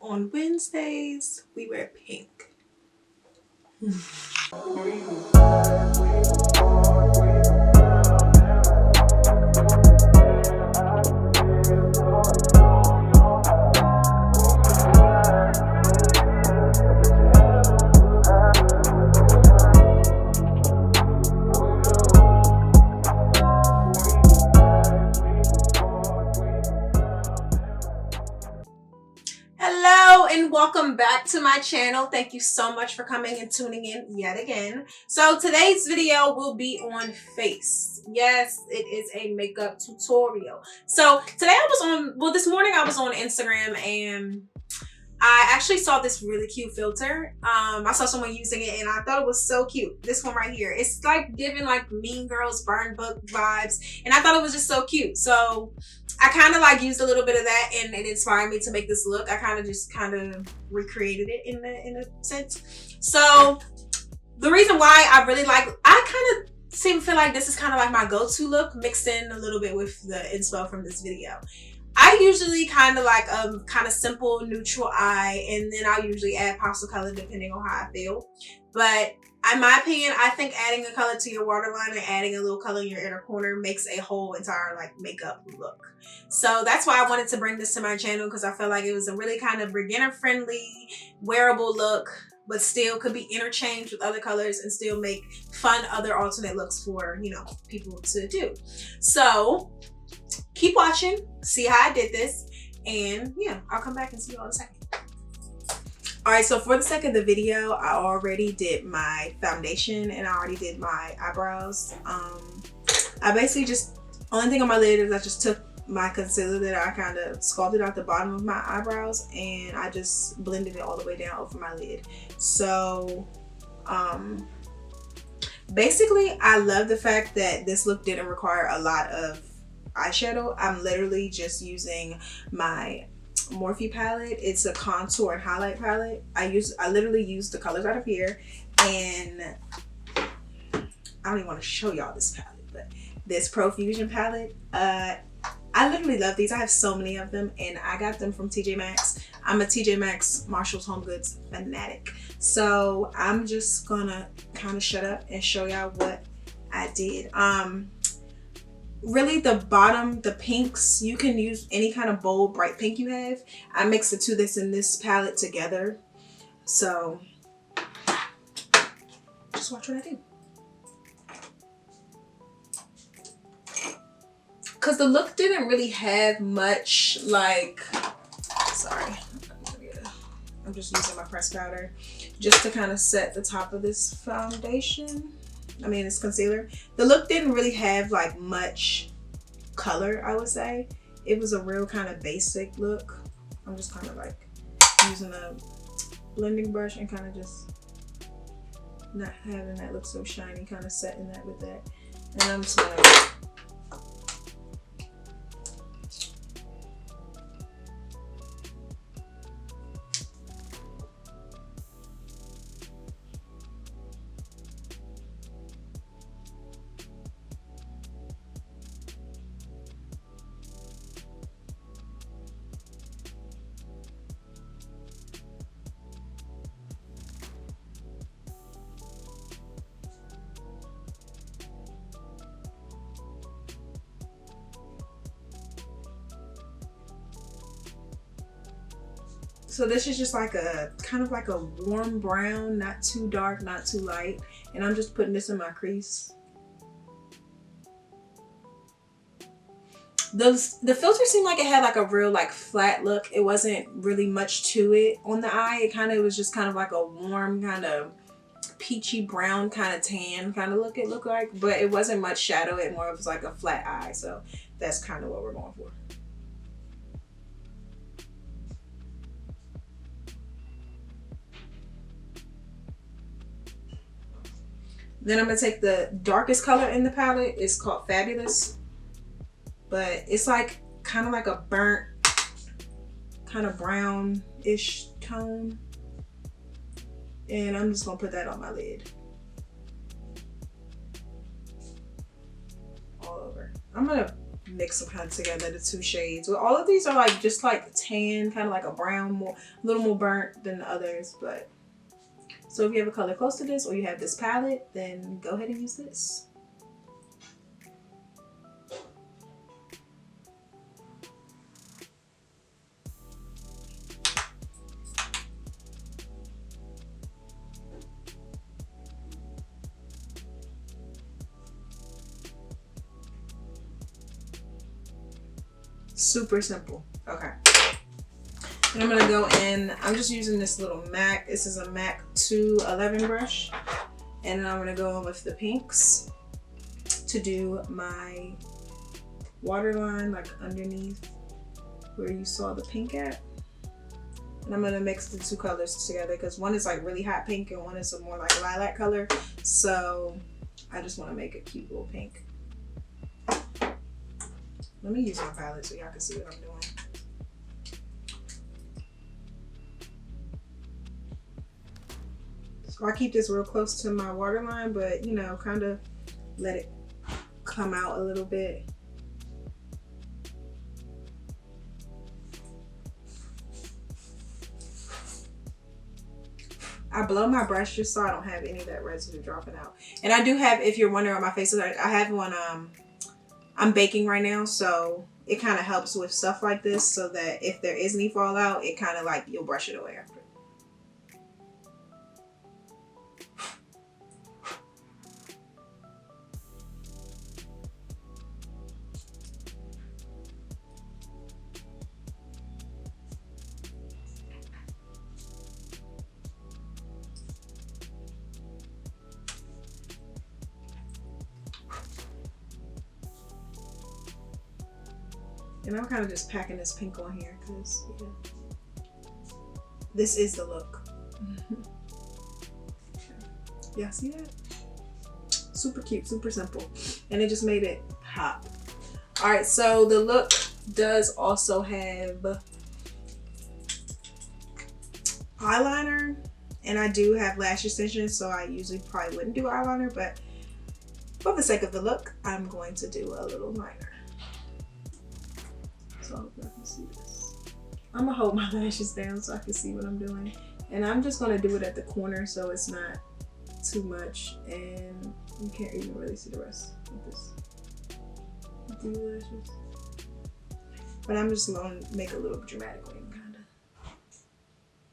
On Wednesdays, we wear pink. Hello and welcome back to my channel. Thank you so much for coming and tuning in yet again. So today's video will be on face. Yes, it is a makeup tutorial. So today this morning I was on Instagram and I actually saw this really cute filter. I saw someone using it and I thought it was so cute. This one right here. It's like giving like Mean Girls Burn Book vibes. And I thought it was just so cute. So I kind of like used a little bit of that and it inspired me to make this look. I kind of recreated it in a sense. So the reason why I kind of feel like this is kind of like my go-to look mixed in a little bit with the inspo from this video. I usually kind of like kind of simple neutral eye, and then I'll usually add pastel color depending on how I feel. But in my opinion, I think adding a color to your waterline and adding a little color in your inner corner makes a whole entire like makeup look. So that's why I wanted to bring this to my channel, because I felt like it was a really kind of beginner friendly, wearable look, but still could be interchanged with other colors and still make fun other alternate looks for, you know, people to do. So keep watching, see how I did this, and yeah, I'll come back and see you all in a second. All right, so for the sake of the video, I already did my foundation and I already did my eyebrows. I basically just, only thing on my lid is I just took my concealer that I kind of sculpted out the bottom of my eyebrows and I just blended it all the way down over my lid. So basically I love the fact that this look didn't require a lot of eyeshadow. I'm literally just using my Morphe palette. It's a contour and highlight palette. I literally use the colors out of here, and I don't even want to show y'all this palette, but this Profusion palette, I literally love these. I have so many of them and I got them from TJ Maxx. I'm a TJ Maxx Marshall's Home Goods fanatic. So I'm just gonna kind of shut up and show y'all what I did. Really, the bottom, the pinks, you can use any kind of bold bright pink you have. I mixed the two that's in this palette together. So just watch what I do. Because the look didn't really have much like, sorry, I'm just using my pressed powder just to kind of set the top of this foundation. I mean, it's concealer. The look didn't really have like much color, I would say. It was a real kind of basic look. I'm just kind of like using a blending brush and kind of just not having that look so shiny, kind of setting that with that. And I'm just gonna so this is just like a kind of like a warm brown, not too dark, not too light. And I'm just putting this in my crease. The filter seemed like it had like a real like flat look. It wasn't really much to it on the eye. It was just kind of like a warm kind of peachy brown kind of tan kind of look it looked like, but it wasn't much shadow. It more was like a flat eye. So that's kind of what we're going for. Then I'm gonna take the darkest color in the palette. It's called Fabulous, but it's like kind of like a burnt, kind of brown-ish tone. And I'm just gonna put that on my lid. All over. I'm gonna mix them kind of together, the two shades. Well, all of these are like just like tan, kind of like a brown, more a little more burnt than the others. But so if you have a color close to this, or you have this palette, then go ahead and use this. Super simple. Okay. And I'm gonna go in, I'm just using this little MAC. This is a MAC 211 brush. And then I'm gonna go in with the pinks to do my waterline, like underneath where you saw the pink at. And I'm gonna mix the two colors together because one is like really hot pink and one is a more like lilac color. So I just wanna make a cute little pink. Let me use my palette so y'all can see what I'm doing. So I keep this real close to my waterline, but you know, kind of let it come out a little bit. I blow my brush just so I don't have any of that residue dropping out. And I do have, if you're wondering on my face, I have one, I'm baking right now, so it kind of helps with stuff like this so that if there is any fallout, it kind of like, you'll brush it away after. And I'm kind of just packing this pink on here because yeah, this is the look. Yeah, see that? Super cute, super simple. And it just made it pop. All right, so the look does also have eyeliner, and I do have lash extensions, so I usually probably wouldn't do eyeliner, but for the sake of the look, I'm going to do a little liner. So I hope y'all can see this. I'm gonna hold my lashes down so I can see what I'm doing. And I'm just gonna do it at the corner so it's not too much and you can't even really see the rest of this. With these lashes. But I'm just gonna make a little dramatic wing kinda.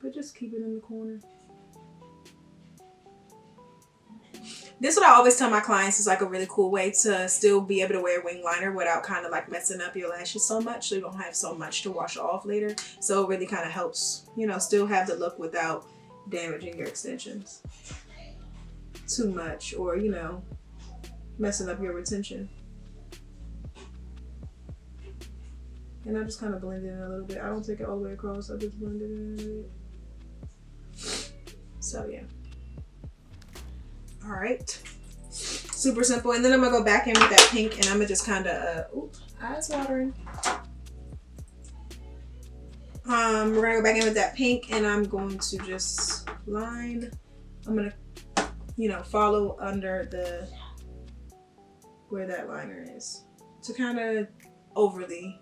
But just keep it in the corner. This is what I always tell my clients is like a really cool way to still be able to wear wing liner without kind of like messing up your lashes so much, so you don't have so much to wash off later. So it really kind of helps, you know, still have the look without damaging your extensions too much or, you know, messing up your retention. And I just kind of blend it in a little bit. I don't take it all the way across, I just blend it in a bit. So yeah. All right, super simple. And then I'm gonna go back in with that pink and I'm gonna just kind of, eyes watering. We're gonna go back in with that pink and I'm going to just line. I'm gonna, you know, follow under the, where that liner is to kind of overly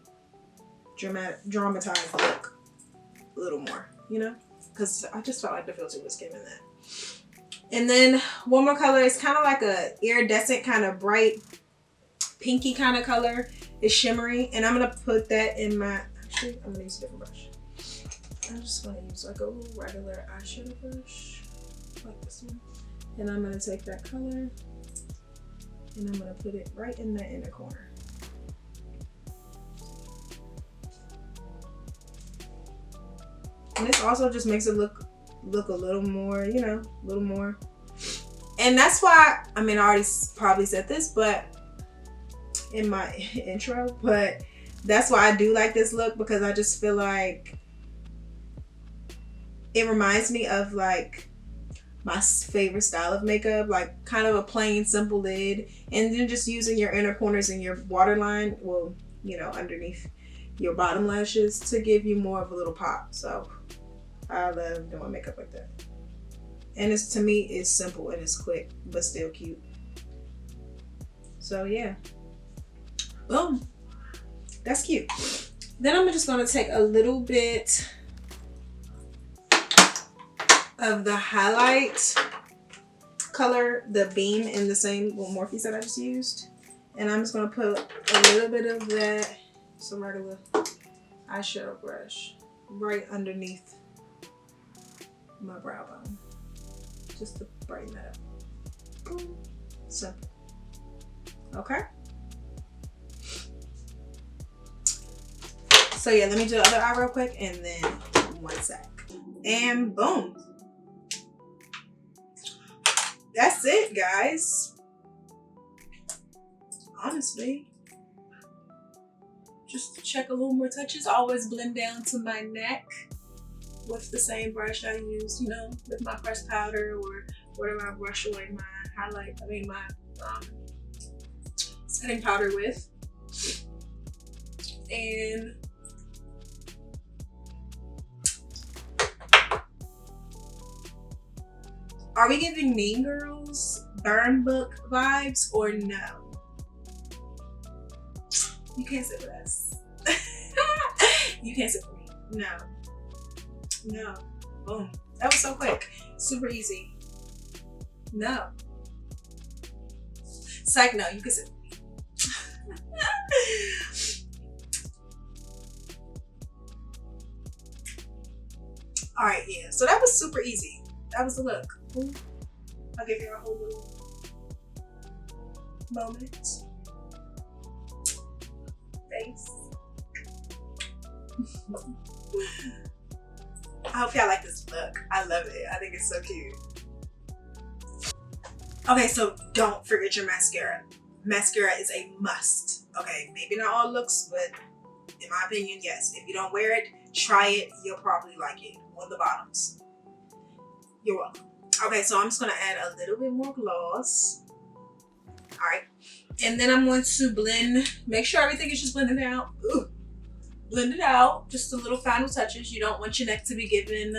dramatize the look a little more, you know, because I just felt like the filter was giving that. And then one more color is kind of like a iridescent, kind of bright, pinky kind of color. It's shimmery. And I'm going to put that in my, actually, I'm going to use a different brush. I'm just going to use like a regular eyeshadow brush, like this one. And I'm going to take that color and I'm going to put it right in the inner corner. And this also just makes it look a little more, you know, a little more. And that's why, I mean, I already probably said this, but in my intro, but that's why I do like this look, because I just feel like it reminds me of like my favorite style of makeup, like kind of a plain simple lid, and then just using your inner corners and your waterline, well, you know, underneath your bottom lashes to give you more of a little pop. So I love doing makeup like that. And it's, to me, it's simple and it's quick, but still cute. So yeah. Boom. That's cute. Then I'm just going to take a little bit of the highlight color, the beam in the same Morphe that I just used. And I'm just going to put a little bit of that, some regular eyeshadow brush, right underneath my brow bone. Just to brighten that up. Boom. Simple. Okay? So yeah, let me do the other eye real quick and then one sec. And boom. That's it, guys. Honestly. Just to check a little more touches. Always blend down to my neck with the same brush I use, you know, with my pressed powder or whatever I brush away my highlight, my setting powder with. And are we giving Mean Girls burn book vibes or no? You can't sit with us. You can't sit with me. No. No. Boom. That was so quick. Super easy. No. Psych, no, you can sit with me. Alright, yeah. So that was super easy. That was the look. Ooh. I'll give you a whole little moment. Face. I hope y'all like this look. I love it. I think it's so cute. Okay, so don't forget your mascara. Mascara is a must. Okay, maybe not all looks, but in my opinion, yes. If you don't wear it, try it. You'll probably like it on the bottoms. You're welcome. Okay, so I'm just gonna add a little bit more gloss. All right, and then I'm going to blend. Make sure everything is just blended out. Ooh. Blend it out. Just a little final touches. You don't want your neck to be given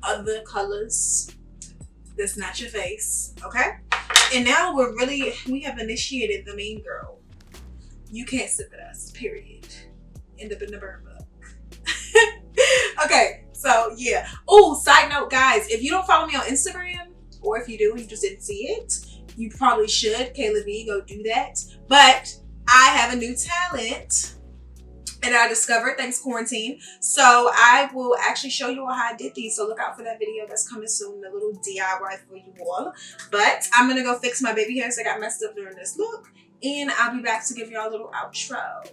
other colors. That's not your face. Okay. And now we have initiated the Mean Girl. You can't sit with us. Period. End up in the burn book. Okay. So yeah. Oh, side note, guys, if you don't follow me on Instagram, or if you do, you just didn't see it, you probably should. Kayla V, go do that. But I have a new talent and I discovered thanks quarantine. So I will actually show you all how I did these. So look out for that video that's coming soon, a little DIY for you all. But I'm gonna go fix my baby hairs that got messed up during this look, and I'll be back to give y'all a little outro.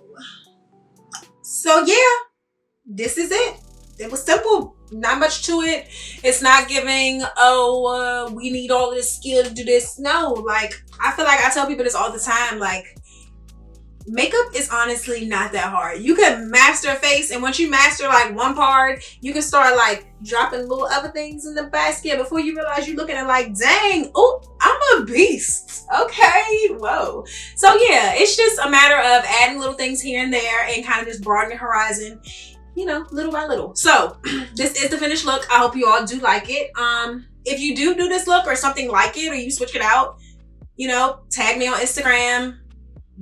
So yeah, this is it. It was simple, not much to it. It's not giving, oh, we need all this skill to do this. No, like, I feel like I tell people this all the time, like, makeup is honestly not that hard. You can master a face, and once you master like one part, you can start like dropping little other things in the basket before you realize you're looking at like, dang, oh, I'm a beast. Okay, whoa. So yeah, it's just a matter of adding little things here and there and kind of just broadening the horizon, you know, little by little. So this is the finished look. I hope you all do like it. If you do this look or something like it, or you switch it out, you know, tag me on Instagram,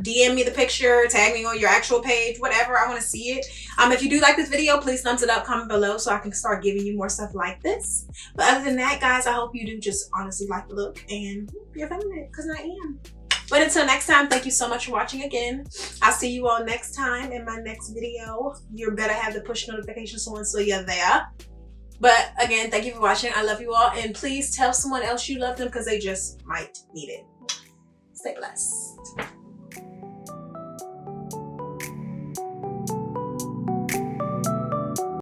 DM me the picture, tag me on your actual page, whatever. I want to see it. If you do like this video, please thumbs it up, comment below so I can start giving you more stuff like this. But other than that, guys, I hope you do just honestly like the look and be a fan of it, because I am. But until next time, thank you so much for watching again. I'll see you all next time in my next video. You better have the push notifications on so you're there. But again, thank you for watching. I love you all. And please tell someone else you love them, because they just might need it. Stay blessed.